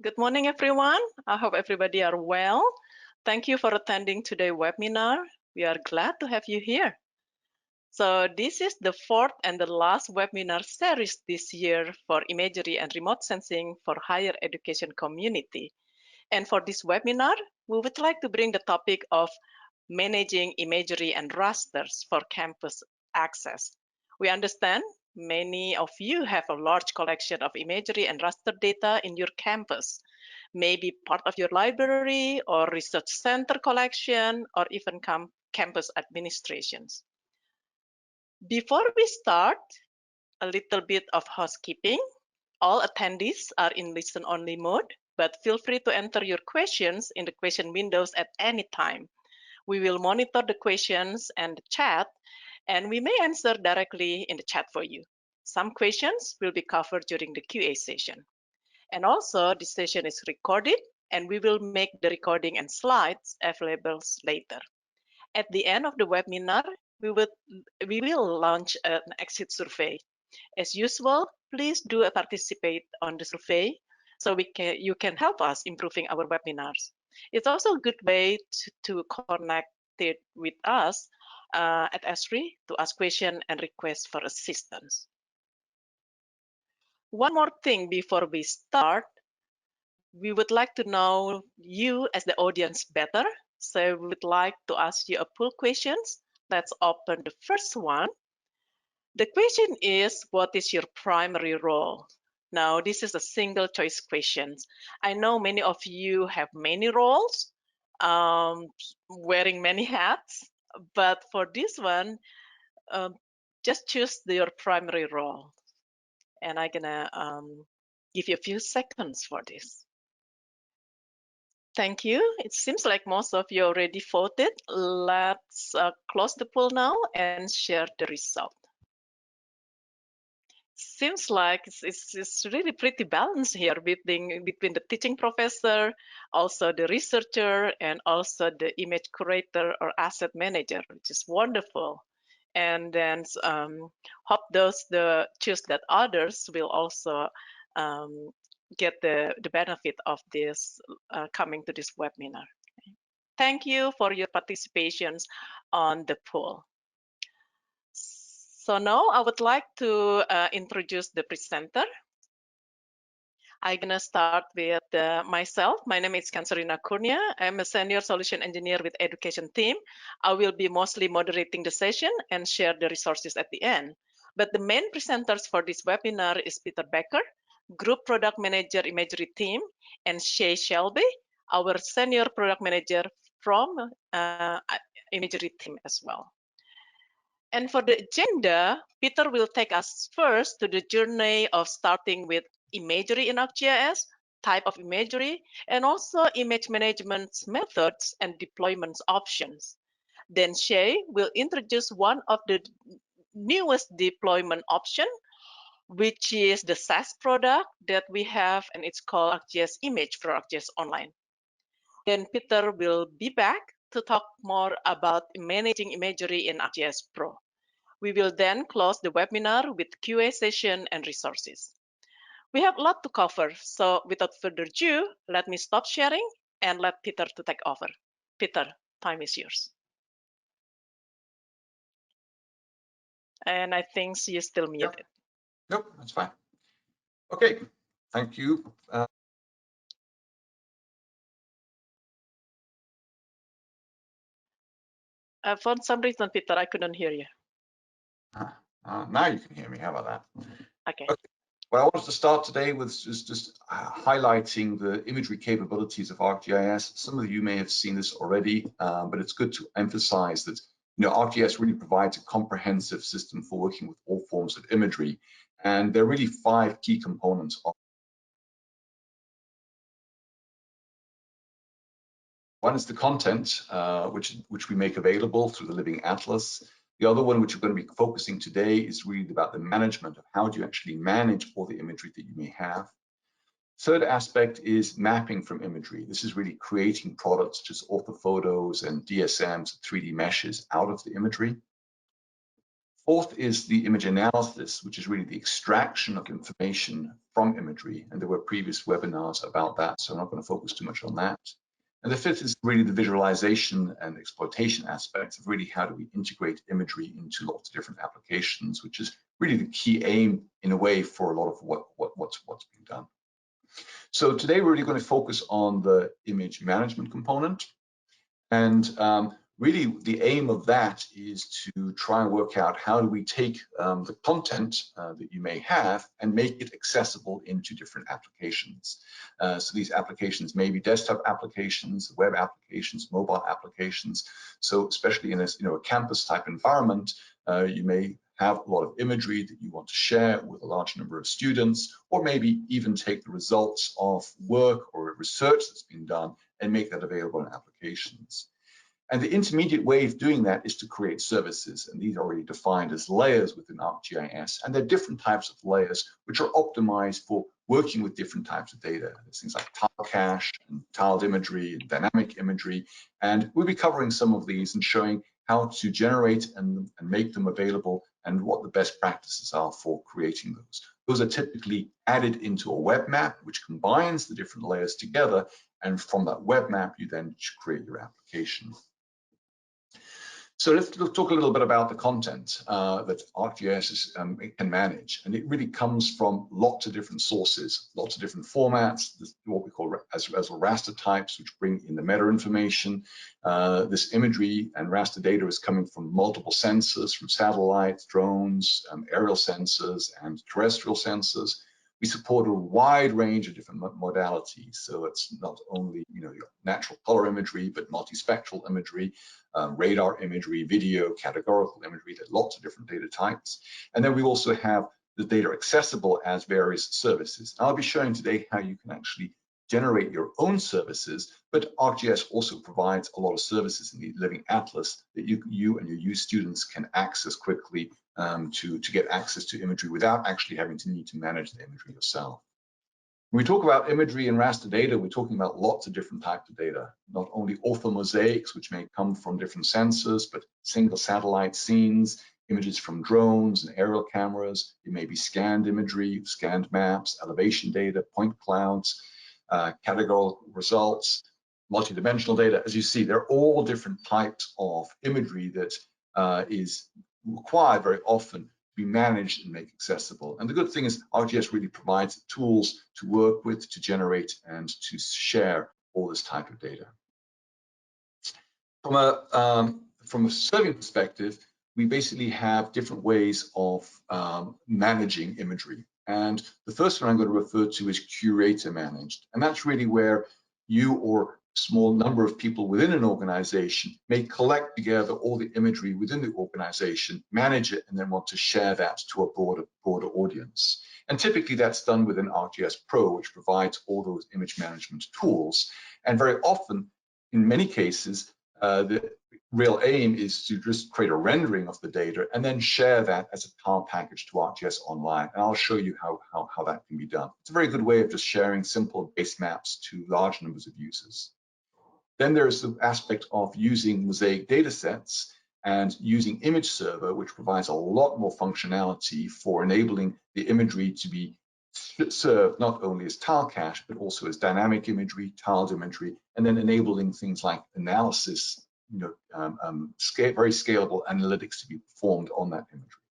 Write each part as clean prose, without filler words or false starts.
Good morning, everyone. I hope everybody are well. Thank you for attending today's webinar. We are glad to have you here. So this is the fourth and the last webinar series this year for imagery and remote sensing for higher education community. And for this webinar, we would like to bring the topic of managing imagery and rasters for campus access. We understand many of you have a large collection of imagery and raster data in your campus, maybe part of your library or research center collection, or even campus administrations. Before we start, a little bit of housekeeping. All attendees are in listen-only mode, but feel free to enter your questions in the question windows at any time. We will monitor the questions and the chat, and we may answer directly in the chat for you. Some questions will be covered during the QA session. And also, this session is recorded, and we will make the recording and slides available later. At the end of the webinar, we will launch an exit survey. As usual, please do participate on the survey so you can help us improving our webinars. It's also a good way to connect it with us at Esri to ask questions and request for assistance. One more thing before we start, we would like to know you as the audience better. So we would like to ask you a poll questions. Let's open the first one. The question is, what is your primary role? Now, this is a single choice question. I know many of you have many roles, wearing many hats, but for this one, just choose your primary role. And I'm gonna give you a few seconds for this. Thank you. It seems like most of you already voted. Let's close the poll now and share the result. Seems like it's really pretty balanced here between the teaching professor, also the researcher, and also the image curator or asset manager, which is wonderful. And then hope choose that others will also get the benefit of this coming to this webinar. Thank you for your participations on the poll. So now I would like to introduce the presenter. I'm gonna start with myself. My name is Kanserina Kurnia. I'm a senior solution engineer with education team. I will be mostly moderating the session and share the resources at the end. But the main presenters for this webinar is Peter Becker, Group Product Manager Imagery Team, and Shay Shelby, our Senior Product Manager from Imagery Team as well. And for the agenda, Peter will take us first to the journey of starting with imagery in ArcGIS, type of imagery, and also image management methods and deployment options. Then Shay will introduce one of the newest deployment option, which is the SaaS product that we have, and it's called ArcGIS Image for ArcGIS Online. Then Peter will be back to talk more about managing imagery in ArcGIS Pro. We will then close the webinar with QA session and resources. We have a lot to cover, so without further ado, let me stop sharing and let Peter to take over. Peter, time is yours. And I think you're still muted. Nope, that's fine. Okay, thank you. For some reason, Peter, I couldn't hear you. Now you can hear me. How about that? Okay. Well, I wanted to start today with just highlighting the imagery capabilities of ArcGIS. Some of you may have seen this already, but it's good to emphasize that ArcGIS really provides a comprehensive system for working with all forms of imagery, and there are really 5 key components of. One is the content, which we make available through the Living Atlas. The other one, which we're going to be focusing today, is really about the management of how do you actually manage all the imagery that you may have. Third aspect is mapping from imagery. This is really creating products, just orthophotos and DSMs, 3D meshes out of the imagery. Fourth is the image analysis, which is really the extraction of information from imagery. And there were previous webinars about that, so I'm not going to focus too much on that. And the fifth is really the visualization and exploitation aspects of really how do we integrate imagery into lots of different applications, which is really the key aim in a way for a lot of what's being done. So today we're really going to focus on the image management component. And really the aim of that is to try and work out how do we take the content that you may have and make it accessible into different applications. So these applications may be desktop applications, web applications, mobile applications. So especially in a campus type environment, you may have a lot of imagery that you want to share with a large number of students, or maybe even take the results of work or research that's been done and make that available in applications. And the intermediate way of doing that is to create services, and these are already defined as layers within ArcGIS, and there are different types of layers which are optimized for working with different types of data. There's things like tile cache and tiled imagery and dynamic imagery, and we'll be covering some of these and showing how to generate and make them available and what the best practices are for creating those. Those are typically added into a web map, which combines the different layers together, and from that web map, you then create your application. So let's talk a little bit about the content that ArcGIS can manage. And it really comes from lots of different sources, lots of different formats, what we call as raster types, which bring in the meta information. This imagery and raster data is coming from multiple sensors, from satellites, drones, aerial sensors, and terrestrial sensors. We support a wide range of different modalities. So it's not only your natural color imagery, but multispectral imagery, radar imagery, video, categorical imagery. There's lots of different data types. And then we also have the data accessible as various services. I'll be showing today how you can actually generate your own services, but ArcGIS also provides a lot of services in the Living Atlas that you and your students can access quickly to get access to imagery without actually having to need to manage the imagery yourself. When we talk about imagery and raster data, we're talking about lots of different types of data, not only orthomosaics, which may come from different sensors, but single satellite scenes, images from drones and aerial cameras. It may be scanned imagery, scanned maps, elevation data, point clouds, categorical results, multidimensional data. As you see, they're all different types of imagery that is required very often to be managed and made accessible. And the good thing is ArcGIS really provides tools to work with, to generate, and to share all this type of data. From a serving perspective, we basically have different ways of managing imagery. And the first one I'm going to refer to is curator managed. And that's really where you or a small number of people within an organization may collect together all the imagery within the organization, manage it, and then want to share that to a broader audience. And typically that's done within Arcgis Pro, which provides all those image management tools. And very often, in many cases, the real aim is to just create a rendering of the data and then share that as a tile package to ArcGIS Online. And I'll show you how that can be done. It's a very good way of just sharing simple base maps to large numbers of users. Then there's the aspect of using Mosaic datasets and using Image Server, which provides a lot more functionality for enabling the imagery to be served not only as tile cache, but also as dynamic imagery, tiled imagery, and then enabling things like analysis, very scalable analytics to be performed on that imagery.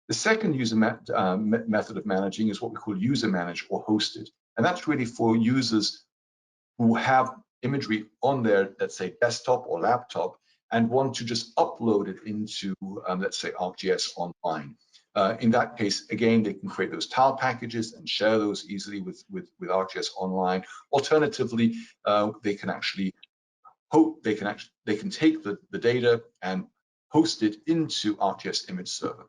The second user method of managing is what we call user managed or hosted. And that's really for users who have imagery on their, let's say, desktop or laptop and want to just upload it into, let's say, ArcGIS Online. In that case, again, they can create those tile packages and share those easily with ArcGIS Online. Alternatively, they can take the data and host it into ArcGIS Image Server.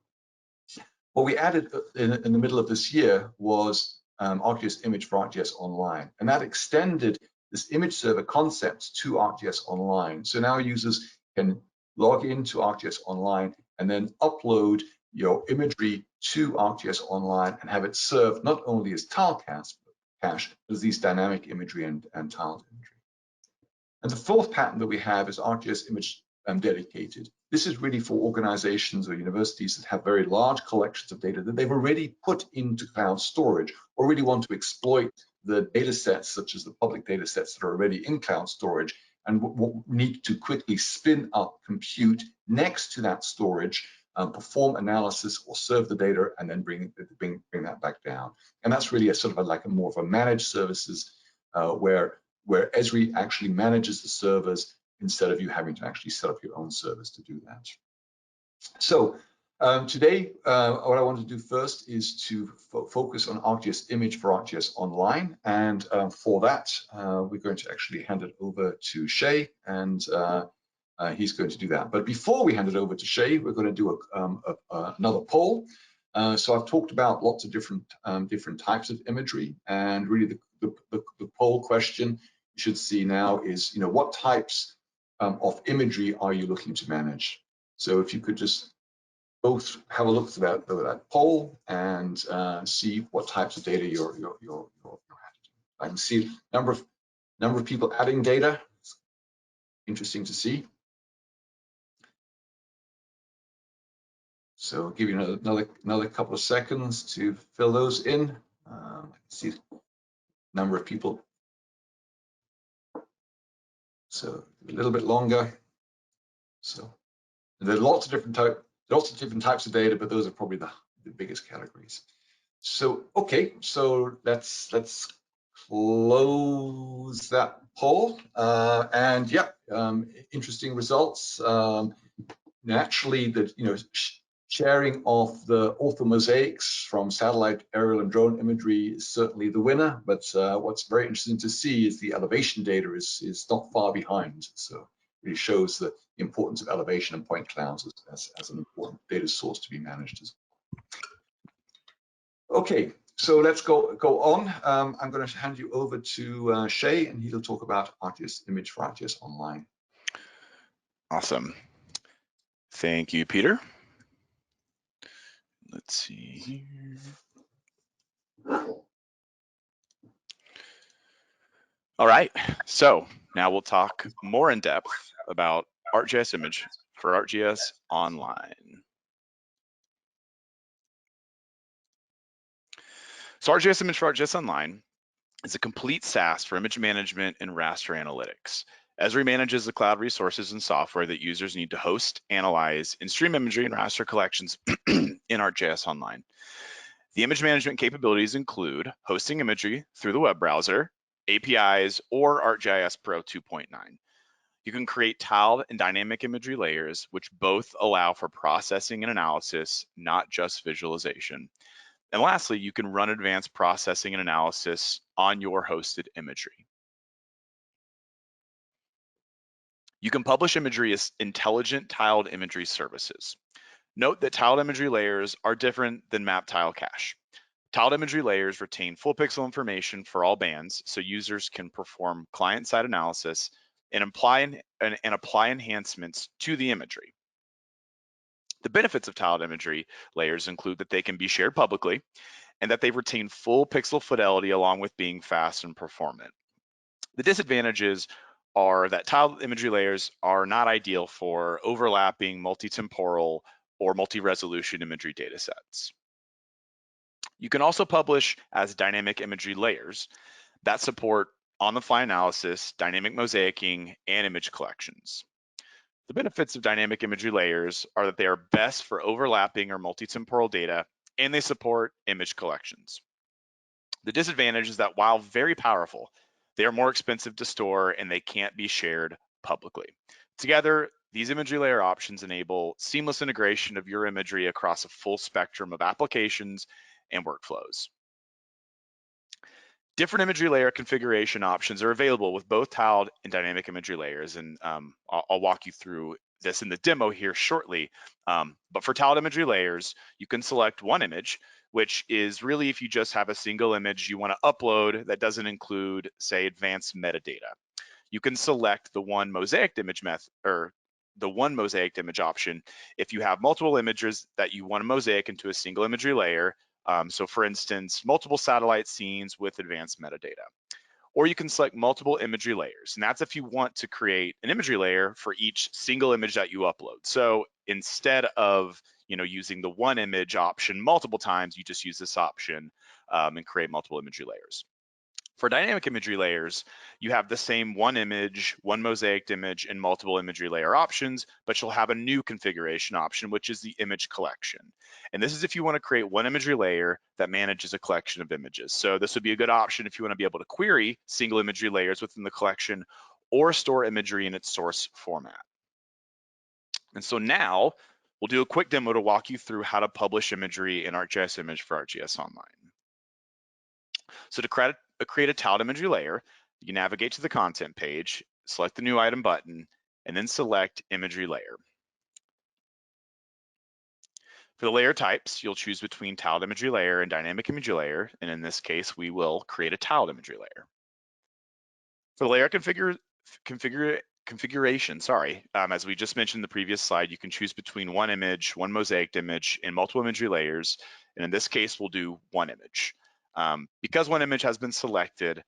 What we added in the middle of this year was ArcGIS Image for ArcGIS Online, and that extended this image server concept to ArcGIS Online. So now users can log into ArcGIS Online and then upload your imagery to ArcGIS Online and have it served not only as tile cache, but as these dynamic imagery and tiled imagery. And the fourth pattern that we have is ArcGIS Image Dedicated. This is really for organizations or universities that have very large collections of data that they've already put into cloud storage, or really want to exploit the data sets, such as the public data sets that are already in cloud storage, and need to quickly spin up compute next to that storage, perform analysis or serve the data, and then bring that back down. And that's really a sort of like a more of a managed services where Esri actually manages the servers instead of you having to actually set up your own servers to do that. So today, what I want to do first is to focus on ArcGIS Image for ArcGIS Online. And for that, we're going to actually hand it over to Shay, and he's going to do that. But before we hand it over to Shay, we're going to do another poll. So I've talked about lots of different types of imagery, and really the poll question you should see now is, what types of imagery are you looking to manage? So if you could just both have a look at that poll and see what types of data you're handling. I can see number of people adding data. It's interesting to see. So I'll give you another couple of seconds to fill those in. I can see number of people. So a little bit longer. So there are lots of different types of data, but those are probably the biggest categories. So okay, so let's close that poll. And yeah, interesting results. Naturally, sharing of the ortho mosaics from satellite, aerial, and drone imagery is certainly the winner. But what's very interesting to see is the elevation data is not far behind. So it really shows the importance of elevation and point clouds as an important data source to be managed as well. Okay, so let's go on. I'm going to hand you over to Shay, and he'll talk about ArcGIS Image for ArcGIS Online. Awesome. Thank you, Peter. Let's see here. All right, so now we'll talk more in depth about ArcGIS Image for ArcGIS Online. So ArcGIS Image for ArcGIS Online is a complete SaaS for image management and raster analytics. Esri manages the cloud resources and software that users need to host, analyze, and stream imagery and raster collections in ArcGIS Online. The image management capabilities include hosting imagery through the web browser, APIs, or ArcGIS Pro 2.9. You can create tiled and dynamic imagery layers, which both allow for processing and analysis, not just visualization. And lastly, you can run advanced processing and analysis on your hosted imagery. You can publish imagery as intelligent tiled imagery services. Note that tiled imagery layers are different than map tile cache. Tiled imagery layers retain full pixel information for all bands, so users can perform client-side analysis and apply enhancements to the imagery. The benefits of tiled imagery layers include that they can be shared publicly and that they retain full pixel fidelity along with being fast and performant. The disadvantages are that tiled imagery layers are not ideal for overlapping multi-temporal or multi-resolution imagery datasets. You can also publish as dynamic imagery layers that support on-the-fly analysis, dynamic mosaicing, and image collections. The benefits of dynamic imagery layers are that they are best for overlapping or multi-temporal data, and they support image collections. The disadvantage is that while very powerful, they are more expensive to store and they can't be shared publicly. Together, these imagery layer options enable seamless integration of your imagery across a full spectrum of applications and workflows. Different imagery layer configuration options are available with both tiled and dynamic imagery layers, and I'll walk you through this in the demo here shortly. But for tiled imagery layers, you can select one image, which is really if you just have a single image you want to upload that doesn't include, say, advanced metadata. You can select the one mosaic image method or the one mosaic image option if you have multiple images that you want to mosaic into a single imagery layer. So for instance, multiple satellite scenes with advanced metadata. or you can select multiple imagery layers. And that's if you want to create an imagery layer for each single image that you upload. So instead of using the one image option multiple times, you just use this option and create multiple imagery layers. For dynamic imagery layers, you have the same one image, one mosaic image, and multiple imagery layer options, but you'll have a new configuration option, which is the image collection. And this is if you want to create one imagery layer that manages a collection of images. So this would be a good option if you want to be able to query single imagery layers within the collection or store imagery in its source format. And so now we'll do a quick demo to walk you through how to publish imagery in ArcGIS Image for ArcGIS Online. So to create a tiled imagery layer, you navigate to the content page, select the new item button, and then select imagery layer. For the layer types, you'll choose between tiled imagery layer and dynamic imagery layer, and in this case, we will create a tiled imagery layer. For the layer configuration, as we just mentioned in the previous slide, you can choose between one image, one mosaic image, and multiple imagery layers, and in this case, we'll do one image. Because one image has been selected,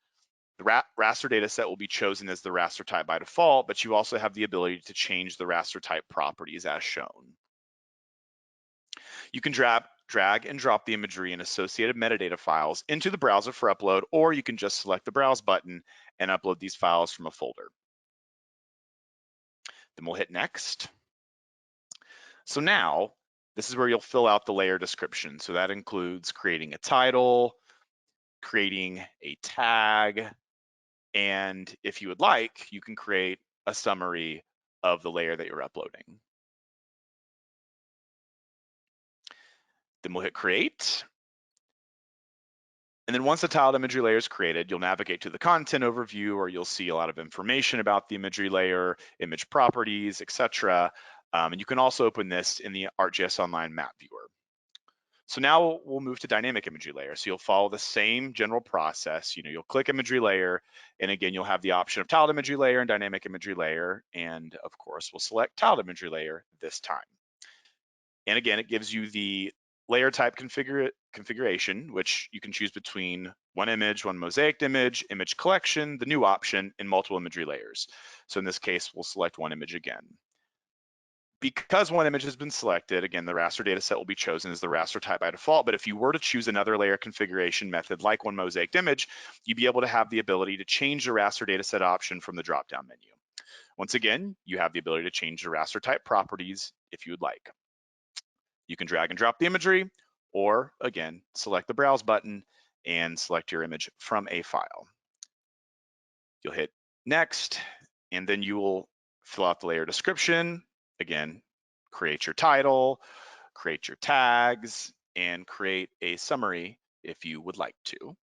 the raster data set will be chosen as the raster type by default, but you also have the ability to change the raster type properties as shown. You can drag and drop the imagery and associated metadata files into the browser for upload, or you can just select the Browse button and upload these files from a folder. Then we'll hit Next. So now, this is where you'll fill out the layer description. So that includes creating a title, creating a tag, and if you would like, you can create a summary of the layer that you're uploading. Then we'll hit Create. And then once the tiled imagery layer is created, you'll navigate to the content overview, or you'll see a lot of information about the imagery layer, image properties, etc. And you can also open this in the ArcGIS Online map viewer. So now we'll move to dynamic imagery layer. So you'll follow the same general process. You'll click imagery layer, and again, you'll have the option of tiled imagery layer and dynamic imagery layer. And of course, we'll select tiled imagery layer this time. And again, it gives you the layer type configuration, which you can choose between one image, one mosaic image, image collection, the new option, and multiple imagery layers. So in this case, we'll select one image again. Because one image has been selected, again, the raster data set will be chosen as the raster type by default, but if you were to choose another layer configuration method like one mosaic image, you'd be able to have the ability to change the raster data set option from the drop-down menu. Once again, you have the ability to change the raster type properties if you would like. You can drag and drop the imagery, or again, select the Browse button and select your image from a file. You'll hit Next, and then you will fill out the layer description. Again, create your title, create your tags, and create a summary if you would like to.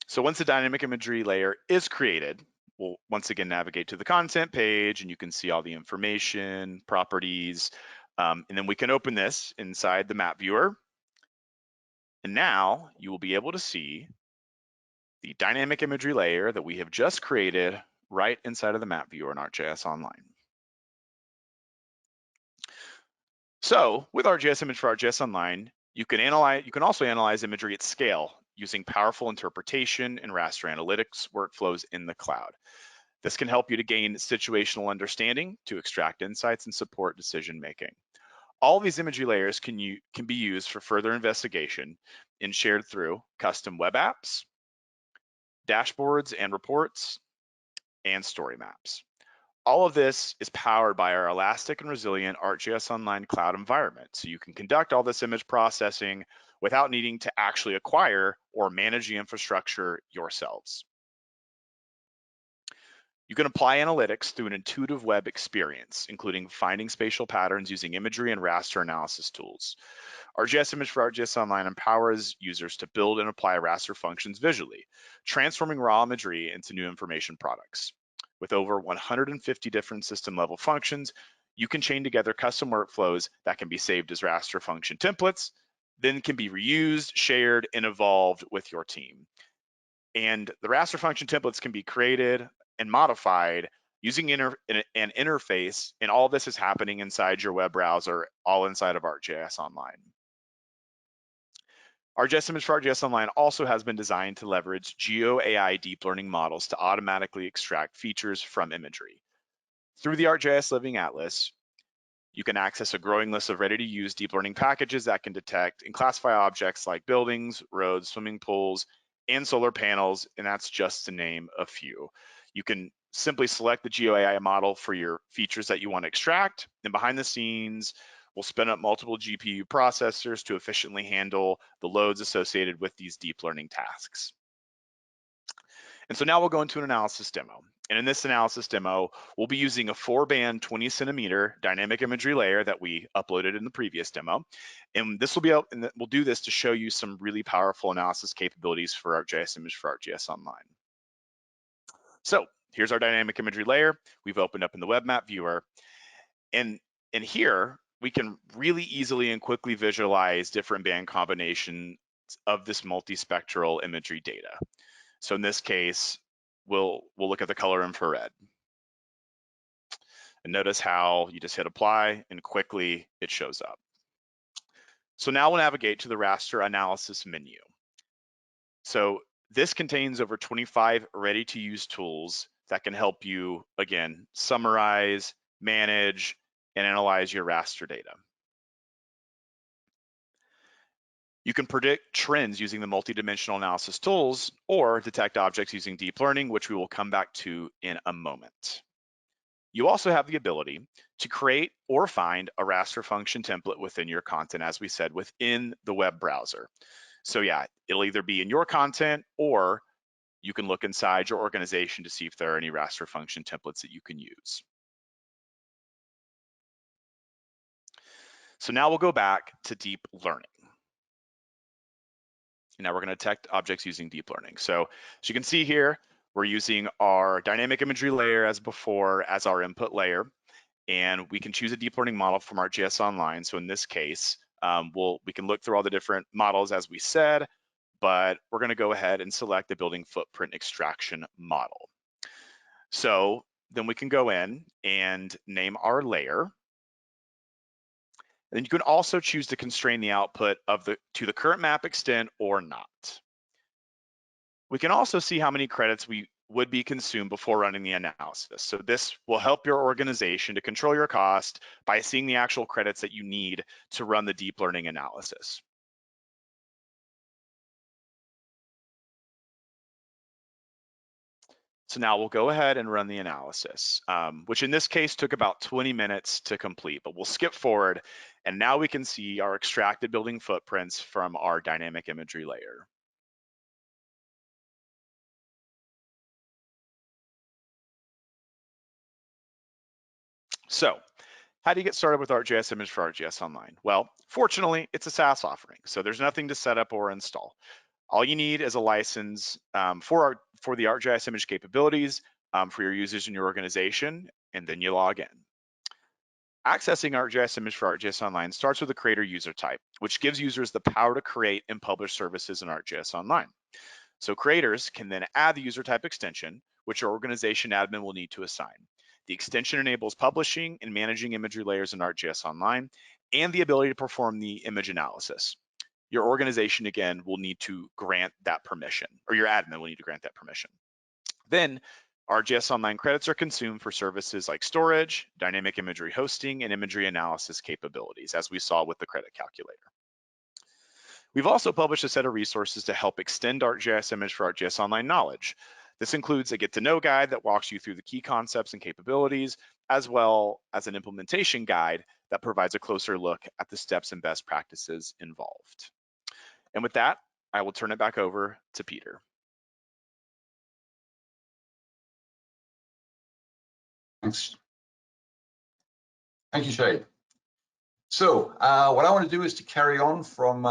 So once the dynamic imagery layer is created, we'll once again navigate to the content page, and you can see all the information, properties, and then we can open this inside the map viewer. And now you will be able to see the dynamic imagery layer that we have just created right inside of the map viewer in ArcGIS Online. So with ArcGIS Image for ArcGIS Online, you can also analyze imagery at scale using powerful interpretation and raster analytics workflows in the cloud. This can help you to gain situational understanding, to extract insights, and support decision making. All these imagery layers can be used for further investigation and shared through custom web apps, dashboards and reports, and story maps. All of this is powered by our elastic and resilient ArcGIS Online cloud environment. So you can conduct all this image processing without needing to actually acquire or manage the infrastructure yourselves. You can apply analytics through an intuitive web experience, including finding spatial patterns using imagery and raster analysis tools. ArcGIS Image for ArcGIS Online empowers users to build and apply raster functions visually, transforming raw imagery into new information products. With over 150 different system-level functions, you can chain together custom workflows that can be saved as raster function templates, then can be reused, shared, and evolved with your team. And the raster function templates can be created and modified using an interface, and all this is happening inside your web browser, all inside of ArcGIS Online. ArcGIS Image for ArcGIS Online also has been designed to leverage GeoAI deep learning models to automatically extract features from imagery. Through the ArcGIS Living Atlas, you can access a growing list of ready-to-use deep learning packages that can detect and classify objects like buildings, roads, swimming pools, and solar panels, and that's just to name a few. You can simply select the GeoAI model for your features that you want to extract, and behind the scenes, we'll spin up multiple GPU processors to efficiently handle the loads associated with these deep learning tasks. And so now we'll go into an analysis demo. And in this analysis demo, we'll be using a 4-band 20 centimeter dynamic imagery layer that we uploaded in the previous demo. And this will be out, and we'll do this to show you some really powerful analysis capabilities for ArcGIS Image for ArcGIS Online. So here's our dynamic imagery layer. We've opened up in the web map viewer. And here, we can really easily and quickly visualize different band combinations of this multispectral imagery data. So in this case, we'll look at the color infrared. And notice how you just hit apply and quickly it shows up. So now we'll navigate to the raster analysis menu. So this contains over 25 ready-to-use tools that can help you, again, summarize, manage, and analyze your raster data. You can predict trends using the multidimensional analysis tools or detect objects using deep learning, which we will come back to in a moment. You also have the ability to create or find a raster function template within your content, as we said, within the web browser. So yeah, it'll either be in your content or you can look inside your organization to see if there are any raster function templates that you can use. So now we'll go back to deep learning. Now we're going to detect objects using deep learning. So as you can see here, we're using our dynamic imagery layer as before as our input layer, and we can choose a deep learning model from ArcGIS Online. So in this case, we can look through all the different models as we said, but we're going to go ahead and select the building footprint extraction model. So then we can go in and name our layer. And you can also choose to constrain the output to the current map extent or not. We can also see how many credits would be consumed before running the analysis. So this will help your organization to control your cost by seeing the actual credits that you need to run the deep learning analysis. So now we'll go ahead and run the analysis, which in this case took about 20 minutes to complete, but we'll skip forward. And now we can see our extracted building footprints from our dynamic imagery layer. So how do you get started with ArcGIS Image for ArcGIS Online? Well, fortunately, it's a SaaS offering, so there's nothing to set up or install. All you need is a license for the ArcGIS Image capabilities for your users in your organization, and then you log in. Accessing ArcGIS Image for ArcGIS Online starts with a creator user type, which gives users the power to create and publish services in ArcGIS Online. So creators can then add the user type extension, which your organization admin will need to assign. The extension enables publishing and managing imagery layers in ArcGIS Online and the ability to perform the image analysis. Your organization, again, will need to grant that permission, or your admin will need to grant that permission. Then ArcGIS Online credits are consumed for services like storage, dynamic imagery hosting, and imagery analysis capabilities, as we saw with the credit calculator. We've also published a set of resources to help extend ArcGIS Image for ArcGIS Online knowledge. This includes a get-to-know guide that walks you through the key concepts and capabilities, as well as an implementation guide that provides a closer look at the steps and best practices involved. And with that, I will turn it back over to Peter. Thanks. Thank you, Shay. So what I want to do is to carry on from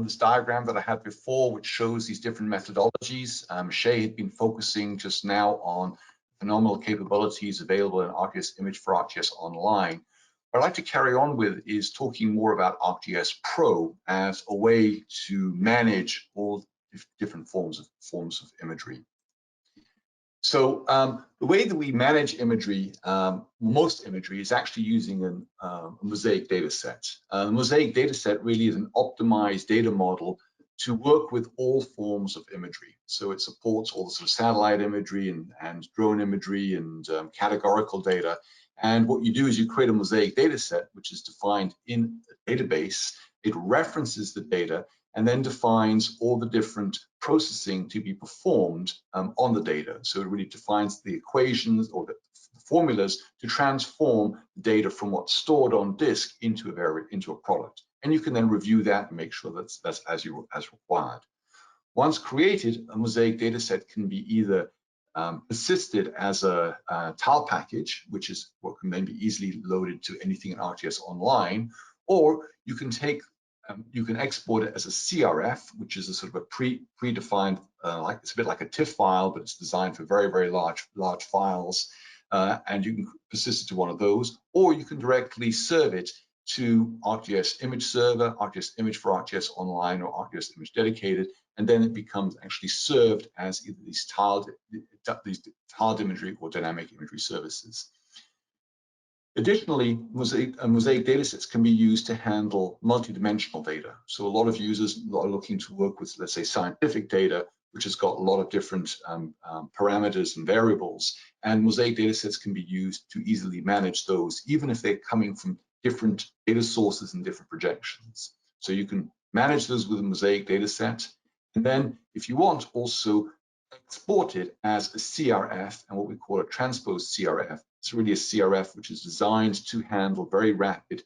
this diagram that I had before, which shows these different methodologies. Shay had been focusing just now on phenomenal capabilities available in ArcGIS Image for ArcGIS Online. What I'd like to carry on with is talking more about ArcGIS Pro as a way to manage all different forms of imagery. So the way that we manage imagery, most imagery, is actually using a Mosaic data set. The Mosaic data set really is an optimized data model to work with all forms of imagery. So it supports all the sort of satellite imagery and drone imagery and categorical data. And what you do is you create a Mosaic data set, which is defined in a database. It references the data and then defines all the different processing to be performed on the data. So it really defines the equations or the formulas to transform data from what's stored on disk into a product. And you can then review that and make sure that's as required. Once created, a Mosaic data set can be either persisted as a tile package, which is what can then be easily loaded to anything in ArcGIS Online, or you can you can export it as a CRF, which is a sort of a predefined, like it's a bit like a TIFF file, but it's designed for very, very large files, and you can persist it to one of those, or you can directly serve it to ArcGIS Image Server, ArcGIS Image for ArcGIS Online, or ArcGIS Image Dedicated, and then it becomes actually served as either these tiled imagery or dynamic imagery services. Additionally, Mosaic datasets can be used to handle multidimensional data. So a lot of users are looking to work with, let's say, scientific data, which has got a lot of different parameters and variables. And Mosaic datasets can be used to easily manage those, even if they're coming from different data sources and different projections. So you can manage those with a Mosaic dataset. And then if you want, also export it as a CRF and what we call a transposed CRF. It's really a CRF which is designed to handle very rapid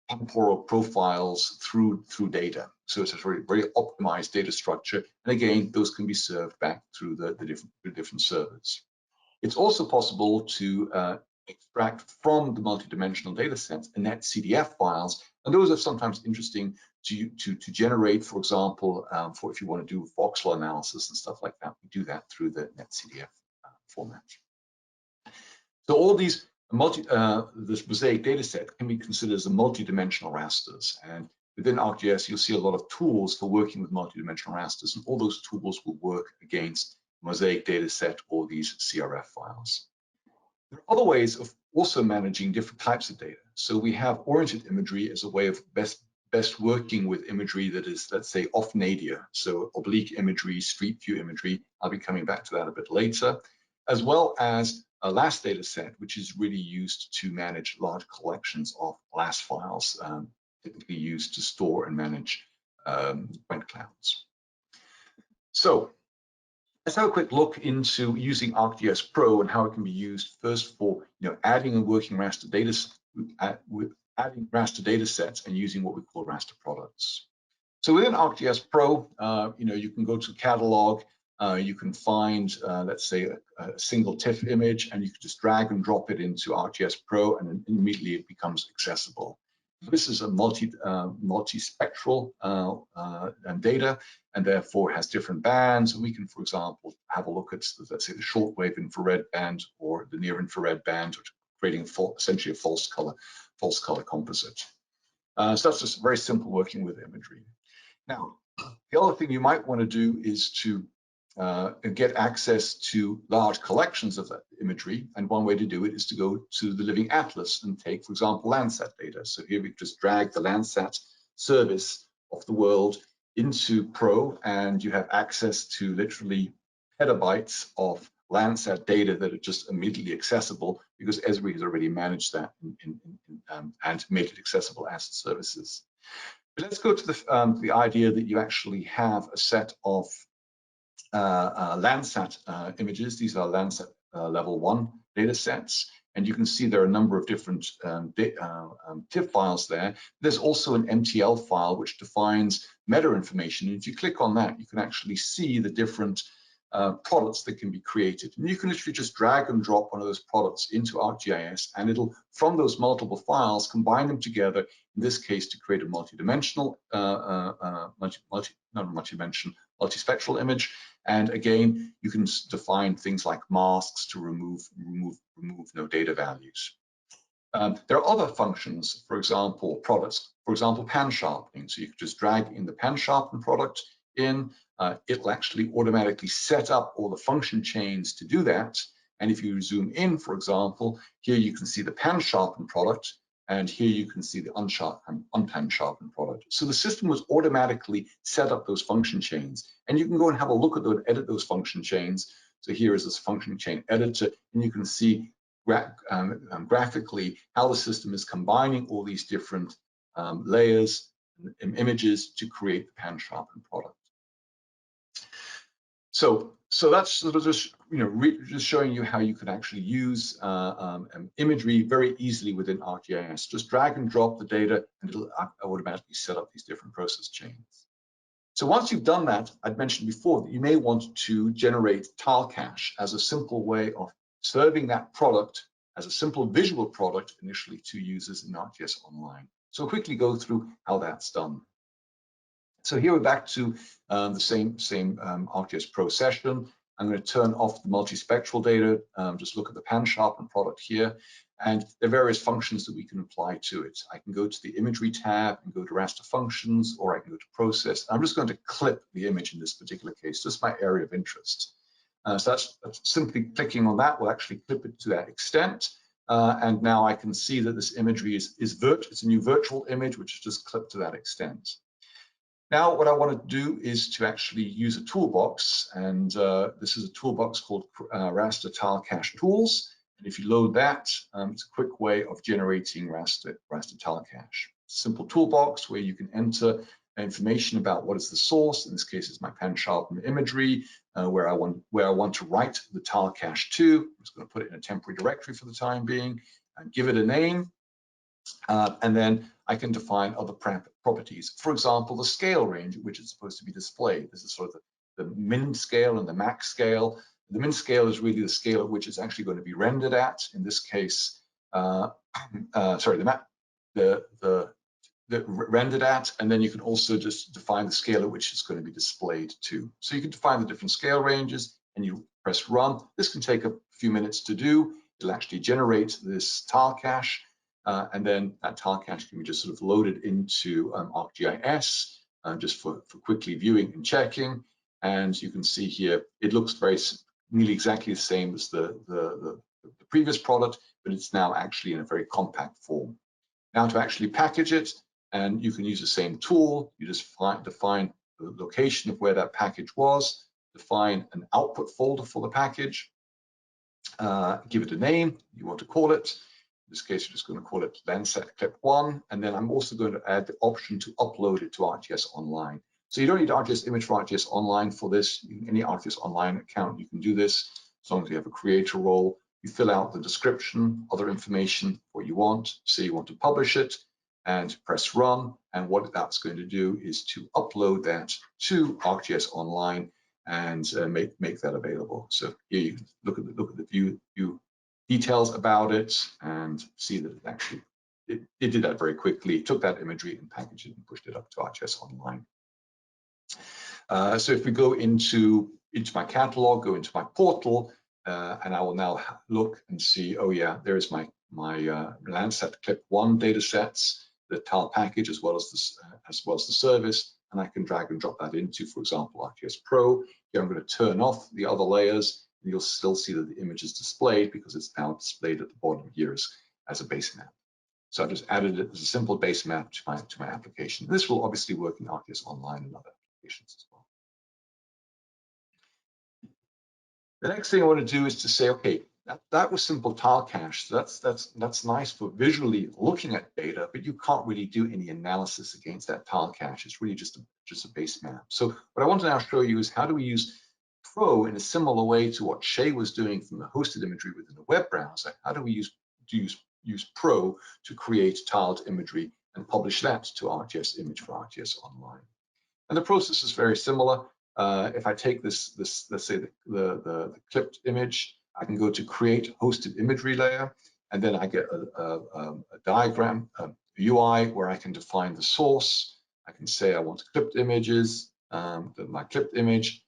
temporal profiles through data. So it's a very optimized data structure. And again, those can be served back through the different servers. It's also possible to extract from the multidimensional data sets a net CDF files, and those are sometimes interesting to generate, for example, for if you want to do voxel analysis and stuff like that. We do that through the net CDF format. So all these this Mosaic data set can be considered as a multidimensional rasters, and within ArcGIS you'll see a lot of tools for working with multidimensional rasters, and all those tools will work against Mosaic data set or these CRF files. There are other ways of also managing different types of data. So we have oriented imagery as a way of best working with imagery that is, let's say, off nadir. So oblique imagery, street view imagery. I'll be coming back to that a bit later, as well as a LAS data set, which is really used to manage large collections of LAS files, typically used to store and manage point clouds. So let's have a quick look into using ArcGIS Pro and how it can be used first for adding and working raster data adding raster data sets and using what we call raster products. So within ArcGIS Pro, you can go to catalog, you can find, let's say, a single TIFF image, and you can just drag and drop it into ArcGIS Pro, and then immediately it becomes accessible. This is a multi-spectral data, and therefore has different bands. And we can, for example, have a look at, let's say, the shortwave infrared band or the near infrared band, creating essentially a false color composite. So that's just very simple working with imagery. Now, the other thing you might want to do is to get access to large collections of that imagery, and one way to do it is to go to the Living Atlas and take, for example, Landsat data. So here we just drag the Landsat service of the world into Pro, and you have access to literally petabytes of Landsat data that are just immediately accessible because Esri has already managed that and made it accessible as services. But let's go to the idea that you actually have a set of Landsat images. These are Landsat level 1 data sets, and you can see there are a number of different TIFF files there. There's also an MTL file which defines meta information, and if you click on that, you can actually see the different products that can be created. And you can literally just drag and drop one of those products into ArcGIS, and it'll, from those multiple files, combine them together, in this case, to create a multidimensional, multispectral image. And again, you can define things like masks to remove no data values. There are other functions, for example, products, for example, pan sharpening. So you can just drag in the pan sharpen product in, it'll actually automatically set up all the function chains to do that. And if you zoom in, for example, here you can see the pan sharpen product. And here you can see the unpanned sharpened product. So the system was automatically set up those function chains, and you can go and have a look at those, edit those function chains. So here is this function chain editor, and you can see graphically how the system is combining all these different layers and images to create the pan sharpened product. So that's sort of just, you know, just showing you how you can actually use imagery very easily within ArcGIS. Just drag and drop the data, and it'll automatically set up these different process chains. So once you've done that, I'd mentioned before that you may want to generate tile cache as a simple way of serving that product as a simple visual product initially to users in ArcGIS Online. So I'll quickly go through how that's done. So here we're back to the same ArcGIS Pro session. I'm going to turn off the multispectral data, just look at the pan sharpened product here, and there are various functions that we can apply to it. I can go to the imagery tab and go to raster functions, or I can go to process. I'm just going to clip the image in this particular case, just my area of interest. So that's simply clicking on that will actually clip it to that extent. And now I can see that this imagery it's a new virtual image, which is just clipped to that extent. Now, what I want to do is to actually use a toolbox, and this is a toolbox called Raster Tile Cache Tools. And if you load that, it's a quick way of generating raster tile cache. Simple toolbox where you can enter information about what is the source. In this case, it's my pan sharpened imagery, where I want to write the tile cache to. I'm just going to put it in a temporary directory for the time being, and give it a name. And then I can define other properties. For example, the scale range at which it's supposed to be displayed. This is sort of the min scale and the max scale. The min scale is really the scale at which it's actually going to be rendered at. In this case, the rendered at, and then you can also just define the scale at which it's going to be displayed to. So you can define the different scale ranges, and you press run. This can take a few minutes to do. It'll actually generate this tile cache. And then that tile cache can be just sort of loaded into ArcGIS just for quickly viewing and checking. And you can see here, it looks nearly exactly the same as the previous product, but it's now actually in a very compact form. Now to actually package it, and you can use the same tool, you just define the location of where that package was, define an output folder for the package, give it a name you want to call it. In this case, we're just going to call it Landsat Clip 1, and then I'm also going to add the option to upload it to ArcGIS Online. So you don't need ArcGIS Image for ArcGIS Online for this. Any ArcGIS Online account, you can do this as long as you have a creator role. You fill out the description, other information, what you want. Say you want to publish it, and press run. And what that's going to do is to upload that to ArcGIS Online and make that available. So here you can look at the view details about it and see that it actually it did that very quickly. It took that imagery and packaged it and pushed it up to ArcGIS Online. So if we go into my catalog, go into my portal, and I will now look and see, oh yeah, there is my Landsat Clip 1 data sets, the tile package as well as the service, and I can drag and drop that into, for example, ArcGIS Pro. Here I'm going to turn off the other layers. You'll still see that the image is displayed because it's now displayed at the bottom here as a base map. So I just added it as a simple base map to my application. This will obviously work in ArcGIS Online and other applications as well. The next thing I want to do is to say, okay, that was simple tile cache. So that's nice for visually looking at data, but you can't really do any analysis against that tile cache. It's really just a base map. So what I want to now show you is how do we use Pro in a similar way to what Shay was doing from the hosted imagery within the web browser. How do we use Pro to create tiled imagery and publish that to ArcGIS Image for ArcGIS Online? And the process is very similar. If I take this let's say the clipped image, I can go to create hosted imagery layer, and then I get a diagram, a UI where I can define the source. I can say I want clipped images, my clipped image.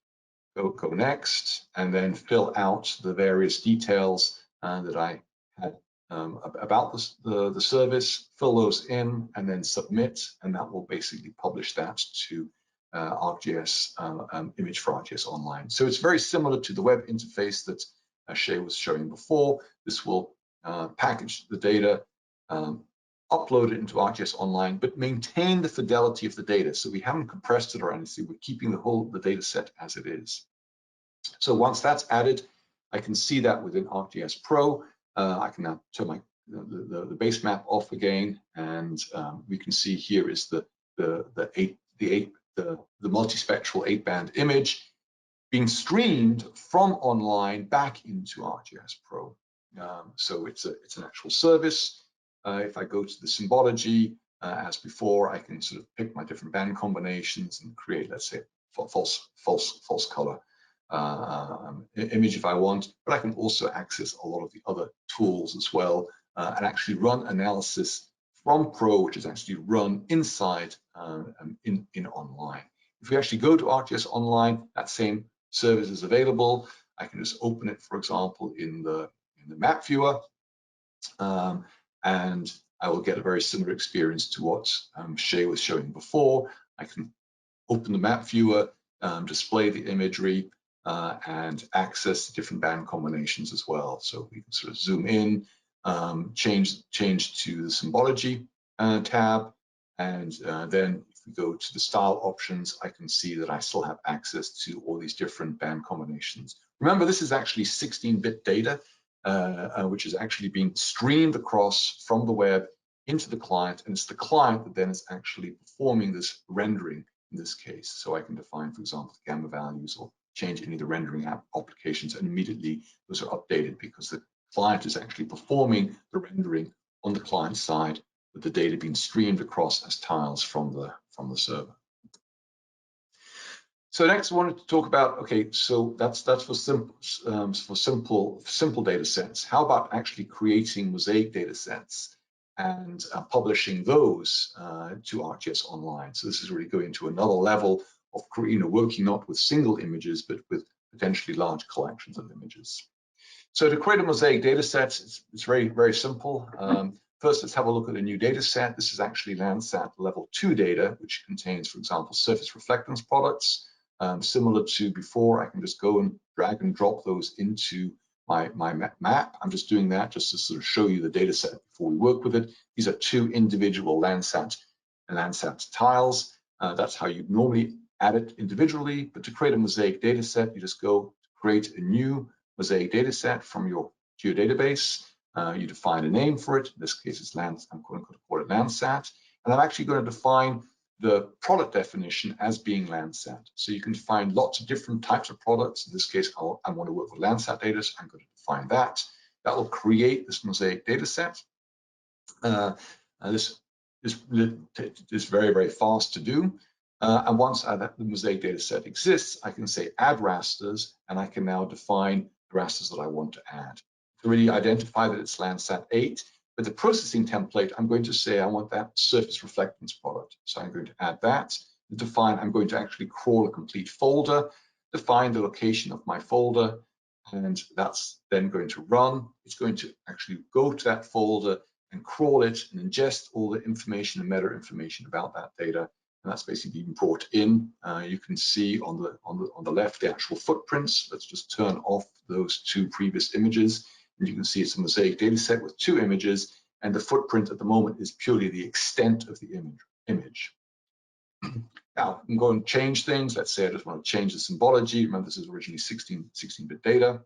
Go next, and then fill out the various details that I had about the service, fill those in, and then submit, and that will basically publish that to ArcGIS Image for ArcGIS Online. So it's very similar to the web interface that Shay was showing before. This will package the data, upload it into ArcGIS Online, but maintain the fidelity of the data. So we haven't compressed it or anything. We're keeping the data set as it is. So once that's added, I can see that within ArcGIS Pro. I can now turn the base map off again, and we can see here is the multispectral 8-band image being streamed from online back into ArcGIS Pro. So it's an actual service. If I go to the symbology, as before, I can sort of pick my different band combinations and create, let's say, false color image if I want, but I can also access a lot of the other tools as well, and actually run analysis from Pro, which is actually run inside in online. If we actually go to ArcGIS Online, that same service is available. I can just open it, for example, in the map viewer, and I will get a very similar experience to what Shay was showing before. I can open the map viewer, display the imagery, and access the different band combinations as well. So we can sort of zoom in, change to the symbology tab, and then if we go to the style options, I can see that I still have access to all these different band combinations. Remember, this is actually 16-bit data, which is actually being streamed across from the web into the client, and it's the client that then is actually performing this rendering in this case. So I can define, for example, the gamma values or change any of the rendering applications, and immediately those are updated because the client is actually performing the rendering on the client side, with the data being streamed across as tiles from the server. So next, I wanted to talk about, okay, so that's for simple data sets. How about actually creating Mosaic data sets and publishing those to ArcGIS Online? So this is really going to another level of working not with single images, but with potentially large collections of images. So to create a Mosaic data set, it's very, very simple. First, let's have a look at a new data set. This is actually Landsat level 2 data, which contains, for example, surface reflectance products. Similar to before, I can just go and drag and drop those into my map. I'm just doing that just to sort of show you the data set before we work with it. These are 2 individual Landsat tiles. That's how you normally add it individually, but to create a Mosaic data set, you just go create a new Mosaic data set from your geodatabase. You define a name for it. In this case, it's I'm going to call it Landsat, and I'm actually going to define the product definition as being Landsat. So you can define lots of different types of products. In this case, I want to work with Landsat data, so I'm going to define that. That will create this Mosaic data set. This is very, very fast to do. And once the Mosaic data set exists, I can say add rasters, and I can now define the rasters that I want to add. To really identify that it's Landsat 8, with the processing template, I'm going to say I want that surface reflectance product. So I'm going to add that. I'm going to actually crawl a complete folder, define the location of my folder, and that's then going to run. It's going to actually go to that folder and crawl it and ingest all the information and meta information about that data. And that's basically being brought in. You can see on the left the actual footprints. Let's just turn off those 2 previous images. And you can see it's a Mosaic data set with 2 images, and the footprint at the moment is purely the extent of the image. Now, I'm going to change things. Let's say I just want to change the symbology. Remember, this is originally 16-bit data.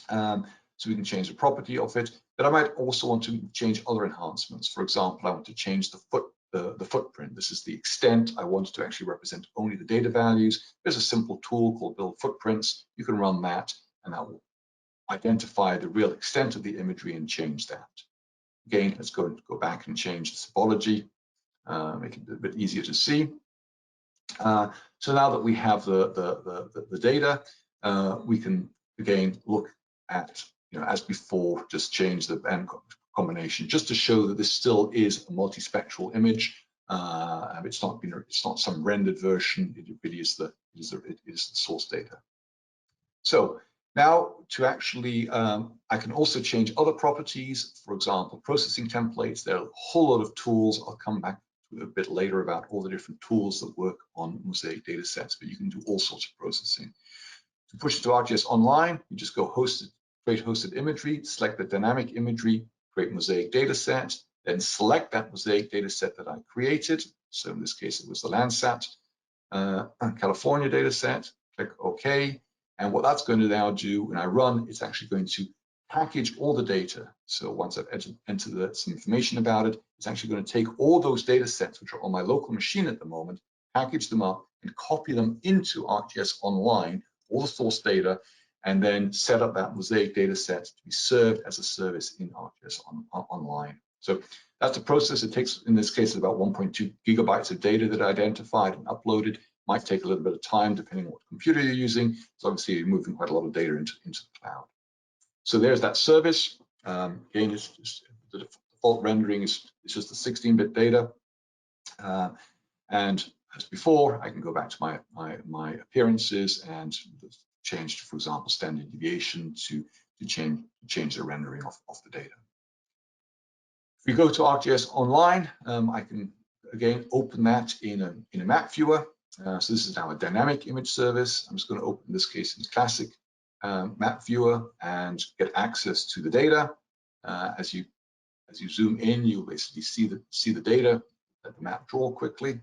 So we can change the property of it, but I might also want to change other enhancements. For example, I want to change the footprint. This is the extent. I want to actually represent only the data values. There's a simple tool called Build Footprints. You can run that, and that will identify the real extent of the imagery and change that. Again, let's go back and change the symbology, make it a bit easier to see. So now that we have the data, we can again look at, as before, just change the band combination just to show that this still is a multispectral image. It's not some rendered version. It really is the source data. So now to actually, I can also change other properties. For example, processing templates. There are a whole lot of tools. I'll come back to a bit later about all the different tools that work on Mosaic data sets, but you can do all sorts of processing. To push it to ArcGIS Online, you just go create hosted imagery, select the dynamic imagery, create Mosaic data set, then select that Mosaic data set that I created. So in this case, it was the Landsat California data set. Click OK. And what that's going to now do when I run, it's actually going to package all the data. So once I've entered some information about it, it's actually going to take all those data sets, which are on my local machine at the moment, package them up and copy them into ArcGIS Online, all the source data, and then set up that Mosaic data set to be served as a service in ArcGIS Online. So that's the process. It takes, in this case, about 1.2 gigabytes of data that I identified and uploaded. Might take a little bit of time depending on what computer you're using. So obviously you're moving quite a lot of data into the cloud. So there's that service. Again, it's just, the default rendering is just the 16-bit data. And as before, I can go back to my appearances and change, for example, standard deviation to change the rendering of the data. If we go to ArcGIS Online, I can again open that in a map viewer. So this is now a dynamic image service. I'm just going to open this case in classic map viewer and get access to the data. As you zoom in, you'll basically see the data. Let the map draw quickly.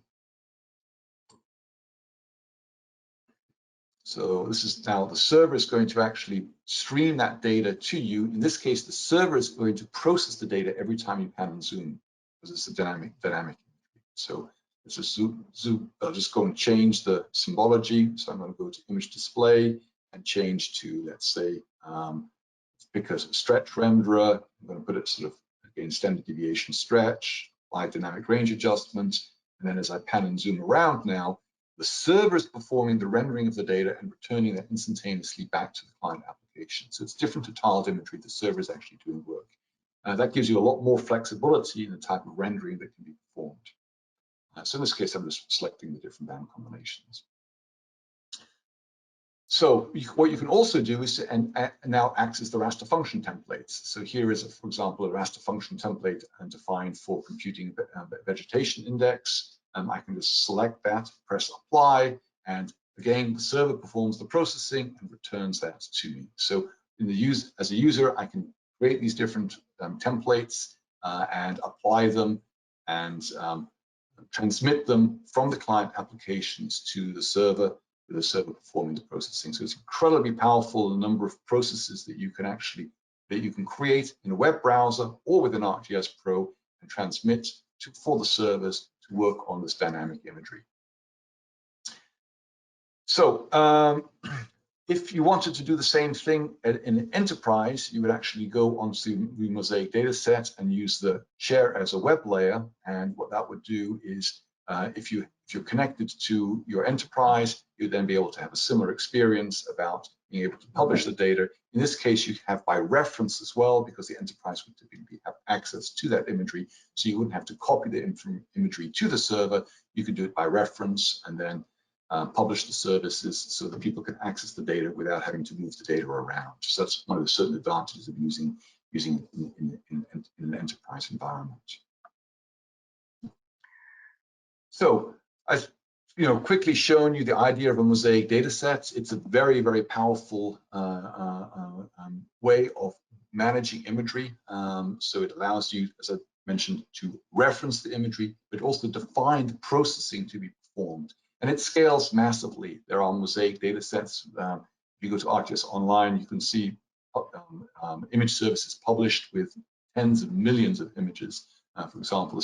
So this is now the server is going to actually stream that data to you. In this case, the server is going to process the data every time you pan and zoom, because it's a dynamic. So let's just zoom. I'll just go and change the symbology. So I'm going to go to image display and change to, let's say, because of stretch renderer, I'm going to put it sort of again standard deviation stretch, apply dynamic range adjustment, and then as I pan and zoom around now, the server is performing the rendering of the data and returning that instantaneously back to the client application. So it's different to tiled imagery. The server is actually doing work. That gives you a lot more flexibility in the type of rendering that can be performed. So in this case, I'm just selecting the different band combinations. So what you can also do is to now access the raster function templates. So here is, for example, a raster function template defined for computing vegetation index. I can just select that, press apply, and again, the server performs the processing and returns that to me. So as a user, I can create these different templates and apply them and transmit them from the client applications to the server, with the server performing the processing. So it's incredibly powerful, the number of processes that you can create in a web browser or within ArcGIS Pro and transmit for the servers to work on this dynamic imagery. So if you wanted to do the same thing in an enterprise, you would actually go onto the Mosaic data set and use the share as a web layer. And what that would do is if you're connected to your enterprise, you'd then be able to have a similar experience about being able to publish the data. In this case, you have by reference as well, because the enterprise would typically have access to that imagery. So you wouldn't have to copy the imagery to the server. You could do it by reference and then publish the services so that people can access the data without having to move the data around. So that's one of the certain advantages of using it in an enterprise environment. So I've quickly shown you the idea of a Mosaic data set. It's a very, very powerful way of managing imagery. So it allows you, as I mentioned, to reference the imagery, but also define the processing to be performed. And it scales massively. There are Mosaic data sets. If you go to ArcGIS Online, you can see image services published with tens of millions of images. For example, the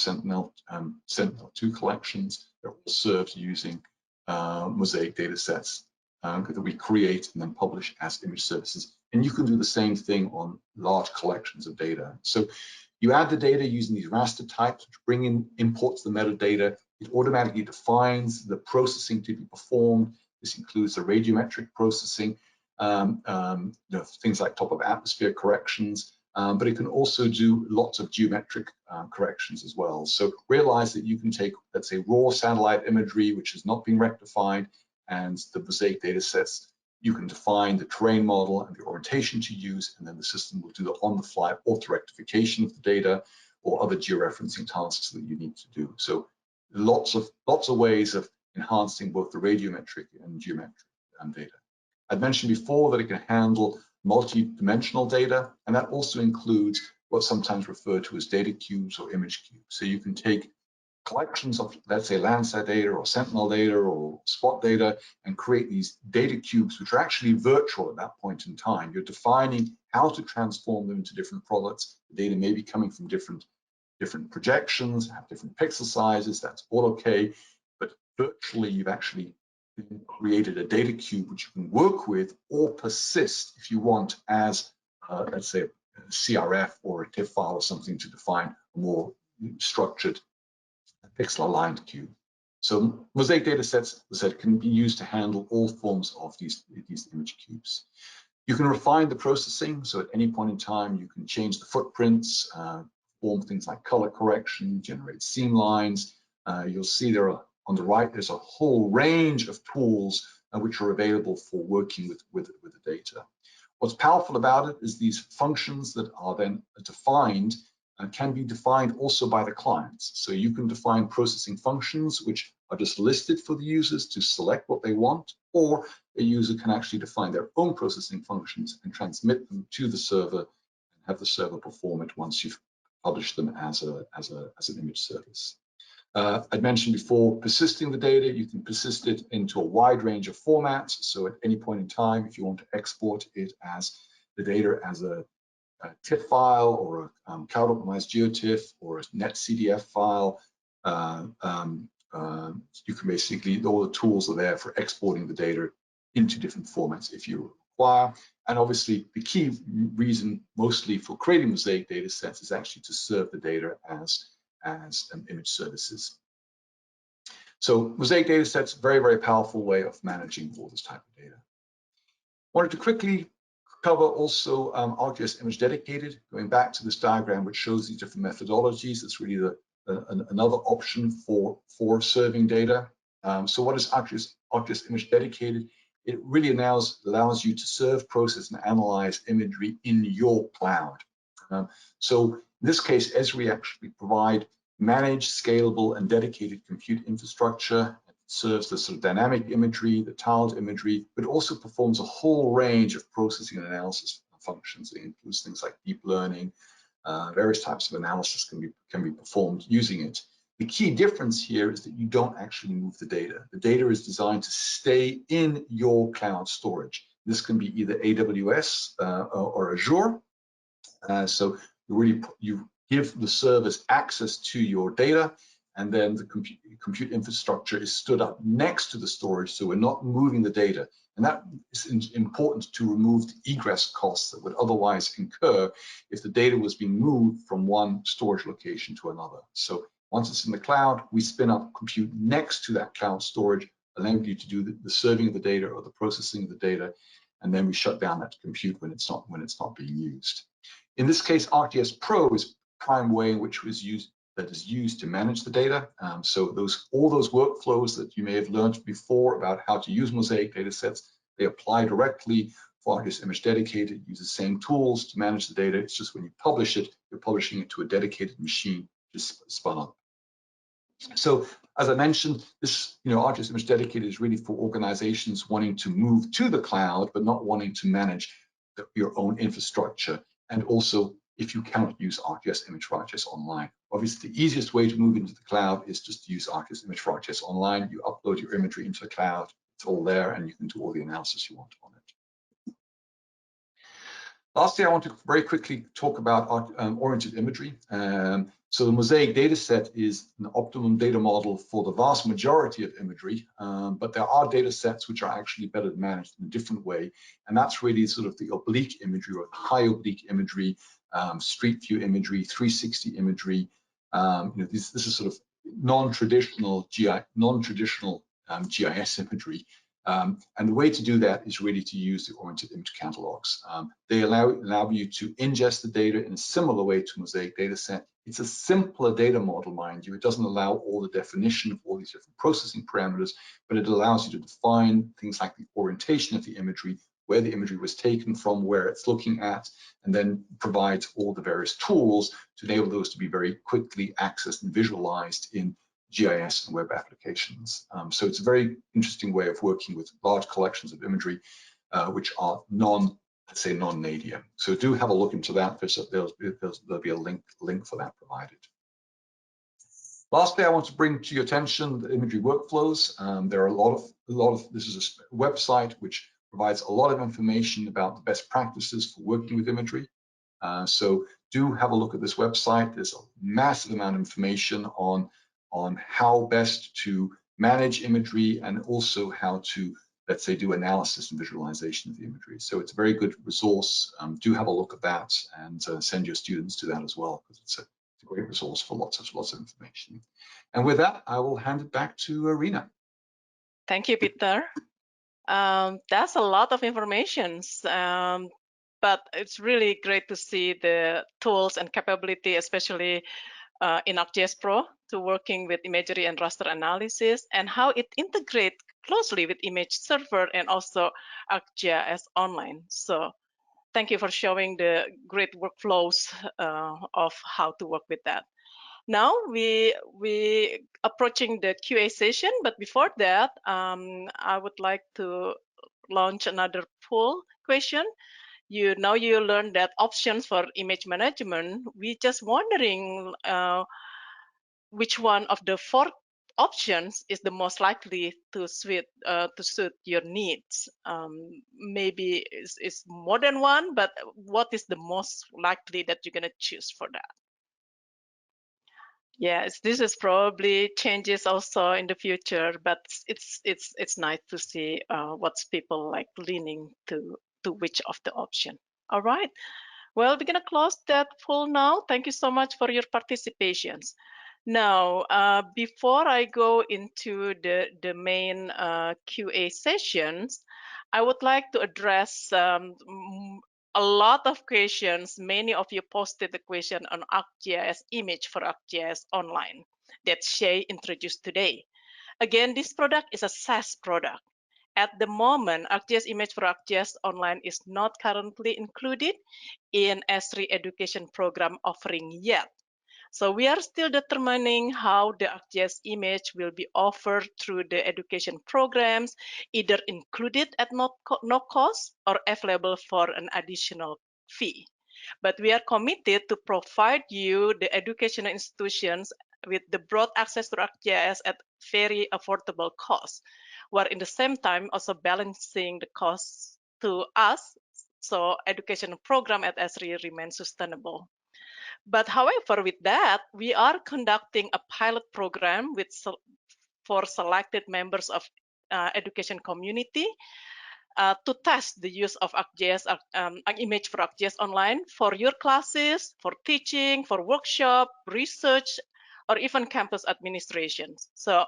Sentinel-2 collections are all served using Mosaic data sets that we create and then publish as image services. And you can do the same thing on large collections of data. So you add the data using these raster types, which bring in, imports the metadata. It automatically defines the processing to be performed. This includes the radiometric processing, things like top of atmosphere corrections, but it can also do lots of geometric corrections as well. So realize that you can take, let's say, raw satellite imagery, which has not been rectified, and the Mosaic data sets. You can define the terrain model and the orientation to use, and then the system will do the on-the-fly auto rectification of the data or other georeferencing tasks that you need to do. So lots of ways of enhancing both the radiometric and geometric data. I'd mentioned before that it can handle multi-dimensional data, and that also includes what's sometimes referred to as data cubes or image cubes. So you can take collections of, let's say, Landsat data or Sentinel data or spot data and create these data cubes, which are actually virtual at that point in time. You're defining how to transform them into different products. The data may be coming from different projections, have different pixel sizes, that's all okay. But virtually, you've actually created a data cube which you can work with or persist if you want as, let's say, a CRF or a TIFF file or something to define a more structured pixel aligned cube. So Mosaic data sets can be used to handle all forms of these image cubes. You can refine the processing, so at any point in time you can change the footprints, form things like color correction, generate seam lines. You'll see there are, on the right, there's a whole range of tools which are available for working with the data. What's powerful about it is these functions that are then defined can be defined also by the clients. So you can define processing functions which are just listed for the users to select what they want, or a user can actually define their own processing functions and transmit them to the server and have the server perform it once you've published them as an image service. I'd mentioned before, persisting the data, you can persist it into a wide range of formats. So at any point in time, if you want to export it as the data as a TIFF file or a cloud optimized GeoTIFF or a net CDF file, you can basically, all the tools are there for exporting the data into different formats if you require. And obviously the key reason mostly for creating Mosaic data sets is actually to serve the data as image services. So Mosaic data sets, very, very powerful way of managing all this type of data. Wanted to quickly cover also ArcGIS Image Dedicated, going back to this diagram which shows these different methodologies. It's really another option for serving data. So what is ArcGIS Image Dedicated? It really allows you to serve, process, and analyze imagery in your cloud. So in this case, Esri actually provide managed, scalable, and dedicated compute infrastructure. It serves the sort of dynamic imagery, the tiled imagery, but also performs a whole range of processing and analysis functions. It includes things like deep learning, various types of analysis can be performed using it. The key difference here is that you don't actually move the data. The data is designed to stay in your cloud storage. This can be either AWS or Azure. So you give the servers access to your data, and then the compute infrastructure is stood up next to the storage, so we're not moving the data. And that is important to remove the egress costs that would otherwise incur if the data was being moved from one storage location to another. So once it's in the cloud, we spin up compute next to that cloud storage, allowing you to do the serving of the data or the processing of the data, and then we shut down that compute when it's not being used. In this case, ArcGIS Pro is prime way in which is used to manage the data. So all those workflows that you may have learned before about how to use Mosaic data sets, they apply directly for ArcGIS Image Dedicated. Use the same tools to manage the data. It's just when you publish it, you're publishing it to a dedicated machine just spun up. So as I mentioned, this ArcGIS Image Dedicated is really for organizations wanting to move to the cloud, but not wanting to manage your own infrastructure. And also, if you cannot use ArcGIS Image for ArcGIS Online. Obviously, the easiest way to move into the cloud is just to use ArcGIS Image for ArcGIS Online. You upload your imagery into the cloud, it's all there, and you can do all the analysis you want on it. Lastly, I want to very quickly talk about oriented imagery. So the Mosaic data set is an optimum data model for the vast majority of imagery, but there are data sets which are actually better managed in a different way, and that's really sort of the oblique imagery or high oblique imagery, street view imagery, 360 imagery. This is sort of non-traditional GIS imagery. And the way to do that is really to use the oriented image catalogs. They allow you to ingest the data in a similar way to Mosaic data set. It's a simpler data model, mind you. It doesn't allow all the definition of all these different processing parameters, but it allows you to define things like the orientation of the imagery, where the imagery was taken from, where it's looking at, and then provides all the various tools to enable those to be very quickly accessed and visualized in GIS and web applications. So it's a very interesting way of working with large collections of imagery, which are let's say, non-nadia. So do have a look into that. There'll be a link for that provided. Lastly, I want to bring to your attention the Imagery Workflows. There are a lot of. This is a website which provides a lot of information about the best practices for working with imagery. So do have a look at this website. There's a massive amount of information on how best to manage imagery and also how to, let's say, do analysis and visualization of the imagery. So it's a very good resource. Do have a look at that and send your students to that as well, because it's a great resource for lots of information. And with that, I will hand it back to Rena. Thank you, Peter. That's a lot of information, but it's really great to see the tools and capability, especially in ArcGIS Pro, to working with imagery and raster analysis, and how it integrates closely with image server and also ArcGIS Online. So thank you for showing the great workflows of how to work with that. Now we approaching the QA session, but before that, I would like to launch another poll question. You learned that options for image management. We just wondering which one of the 4 options is the most likely to suit your needs. Maybe it's more than one, but what is the most likely that you're gonna choose for that? Yes, this is probably changes also in the future, but it's nice to see what's people like leaning to which of the option. All right. Well, we're gonna close that poll now. Thank you so much for your participations. Now, before I go into the main QA sessions, I would like to address a lot of questions. Many of you posted the question on ArcGIS Image for ArcGIS Online that Shay introduced today. Again, this product is a SaaS product. At the moment, ArcGIS Image for ArcGIS Online is not currently included in Esri education program offering yet. So we are still determining how the ArcGIS Image will be offered through the education programs, either included at no cost or available for an additional fee. But we are committed to provide you, the educational institutions, with the broad access to ArcGIS at very affordable cost, while in the same time also balancing the costs to us, so education program at Esri remains sustainable. But however, with that, we are conducting a pilot program for selected members of education community to test the use of ArcGIS Image for ArcGIS Online for your classes, for teaching, for workshop, research, or even campus administration. So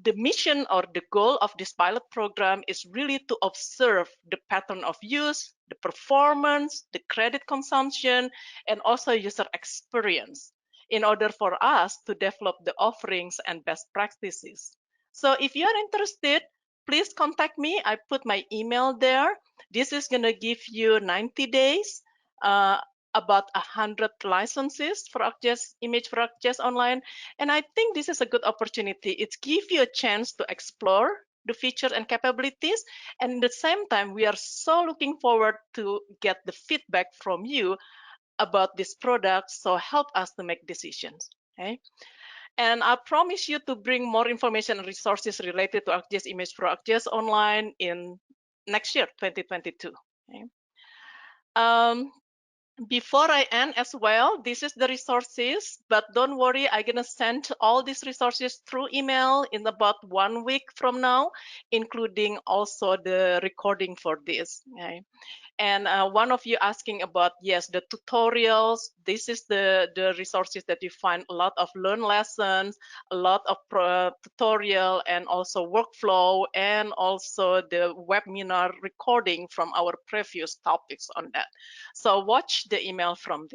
the mission or the goal of this pilot program is really to observe the pattern of use, the performance, the credit consumption, and also user experience in order for us to develop the offerings and best practices. So if you are interested, please contact me. I put my email there. This is going to give you 90 days, about 100 licenses for ArcGIS Image for ArcGIS Online. And I think this is a good opportunity. It gives you a chance to explore the features and capabilities. And at the same time, we are so looking forward to get the feedback from you about this product. So help us to make decisions. Okay. And I promise you to bring more information and resources related to ArcGIS Image for ArcGIS Online in next year, 2022. Okay. Before I end as well, this is the resources, but don't worry, I'm gonna send all these resources through email in about 1 week from now, including also the recording for this. Okay. And one of you asking about, yes, the tutorials. This is the resources that you find a lot of learn lessons, a lot of tutorial, and also workflow, and also the webinar recording from our previous topics on that. So watch the email from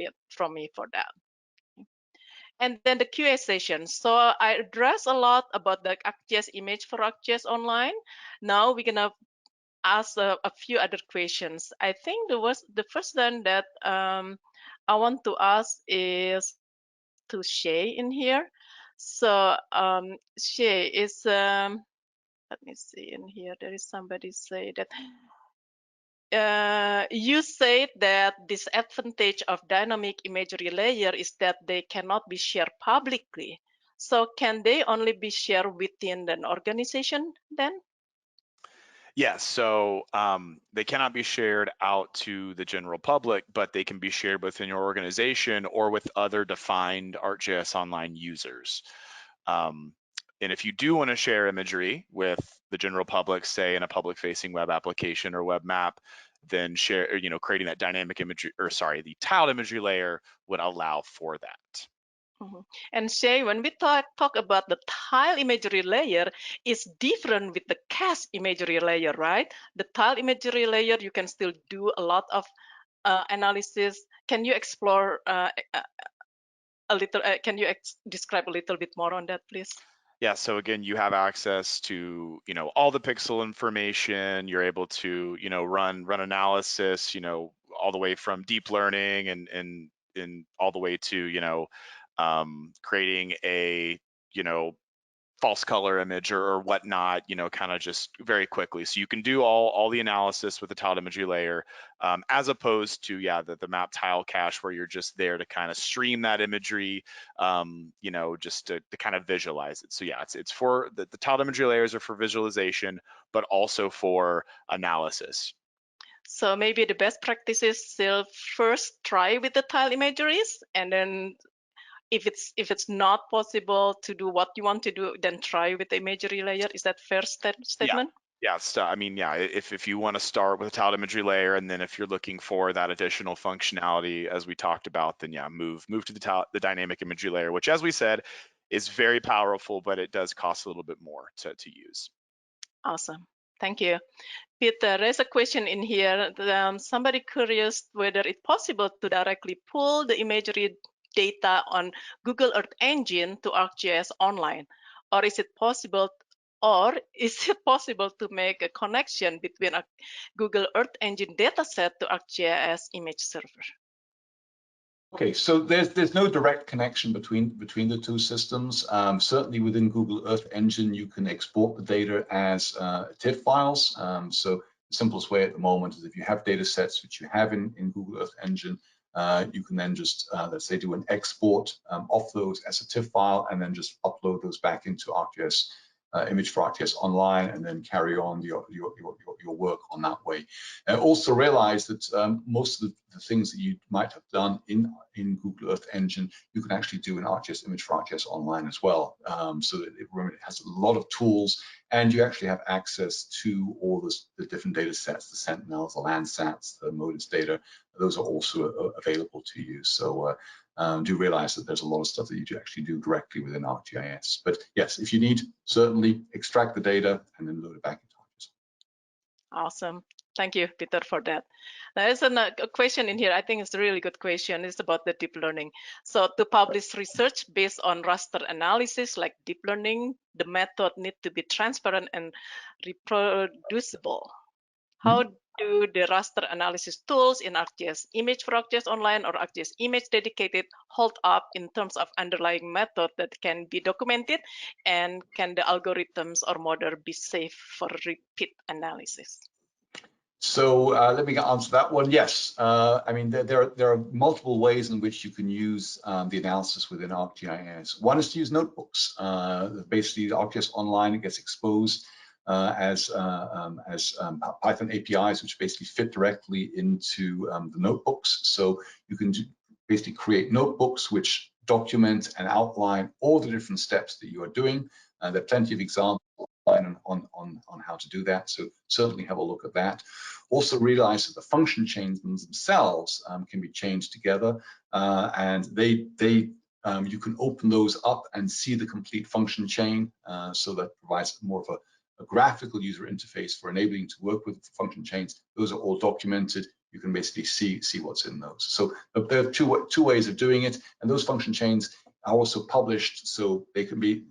me for that. And then the QA session. So I address a lot about the ArcGIS Image for ArcGIS Online. Now we're gonna ask a few other questions. I think the first one that I want to ask is to Shay in here. So Shay is let me see in here. There is somebody say that you said that disadvantage of dynamic imagery layer is that they cannot be shared publicly. So can they only be shared within an organization then? Yes, so they cannot be shared out to the general public, but they can be shared within your organization or with other defined ArcGIS Online users. And if you do want to share imagery with the general public, say in a public-facing web application or web map, then creating that dynamic imagery, or sorry, the tiled imagery layer would allow for that. Mm-hmm. And Shay, when we talk about the tile imagery layer, it's different with the cast imagery layer, right? The tile imagery layer, you can still do a lot of analysis. Can you explore a little? Can you describe a little bit more on that, please? Yeah, so again, you have access to, all the pixel information. You're able to, run analysis, all the way from deep learning and all the way to, creating a, false color image or whatnot, kind of just very quickly. So you can do all the analysis with the tiled imagery layer, as opposed to, the map tile cache where you're just there to kind of stream that imagery, just to kind of visualize it. So yeah, it's for the tiled imagery layers are for visualization, but also for analysis. So maybe the best practice is still first try with the tile imageries, and then if it's not possible to do what you want to do, then try with the imagery layer. Is that fair statement? Yeah, so I mean, yeah, if you want to start with a tiled imagery layer, and then if you're looking for that additional functionality, as we talked about, then yeah, move to the dynamic imagery layer, which, as we said, is very powerful, but it does cost a little bit more to use. Awesome, thank you. Peter, there's a question in here. Somebody curious whether it's possible to directly pull the imagery data on Google Earth Engine to ArcGIS Online, or is it possible to make a connection between a Google Earth Engine dataset to ArcGIS image server? Okay, so there's no direct connection between the two systems. Certainly within Google Earth Engine, you can export the data as TIFF files. So the simplest way at the moment is if you have data sets which you have in Google Earth Engine, you can then just, let's say, do an export of those as a TIFF file and then just upload those back into ArcGIS Image for ArcGIS Online, and then carry on your work on that way. Also realize that most of the things that you might have done in Google Earth Engine, you can actually do in ArcGIS Image for ArcGIS Online as well. So that it has a lot of tools, and you actually have access to all the different data sets, the Sentinels, the Landsats, the MODIS data. Those are also available to you. So do realize that there's a lot of stuff that you actually do directly within ArcGIS. But yes, if you need, certainly extract the data and then load it back into ArcGIS. Awesome. Thank you, Peter, for that. There's a question in here. I think it's a really good question. It's about the deep learning. So to publish research based on raster analysis like deep learning, the method need to be transparent and reproducible. How do the raster analysis tools in ArcGIS Image for ArcGIS Online or ArcGIS Image Dedicated hold up in terms of underlying method that can be documented, and can the algorithms or model be safe for repeat analysis? So let me answer that one. Yes, I mean there are multiple ways in which you can use the analysis within ArcGIS. One is to use notebooks. Basically, the ArcGIS Online, it gets exposed as Python APIs, which basically fit directly into the notebooks. So you can basically create notebooks which document and outline all the different steps that you are doing. There are plenty of examples on how to do that, so certainly have a look at that. Also realize that the function chains themselves can be changed together, and you can open those up and see the complete function chain, so that provides more of a graphical user interface for enabling to work with function chains. Those are all documented. You can basically see what's in those. So there are two ways of doing it, and those function chains are also published, so they can be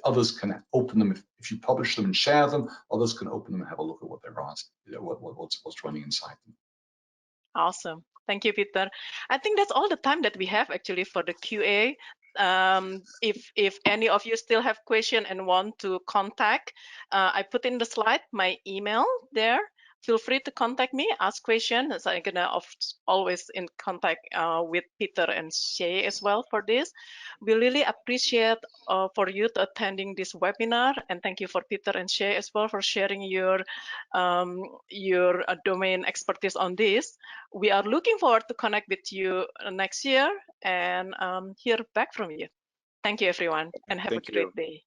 others can open them if you publish them and share them. Others can open them and have a look at what they're what's running inside them. Awesome. Thank you, Peter. I think that's all the time that we have actually for the QA. If any of you still have question and want to contact, I put in the slide my email there. Feel free to contact me, ask questions. I'm gonna always in contact with Peter and Shay as well for this. We really appreciate for you to attending this webinar, and thank you for Peter and Shay as well for sharing your domain expertise on this. We are looking forward to connect with you next year and hear back from you. Thank you, everyone, and have a Thank you. great day.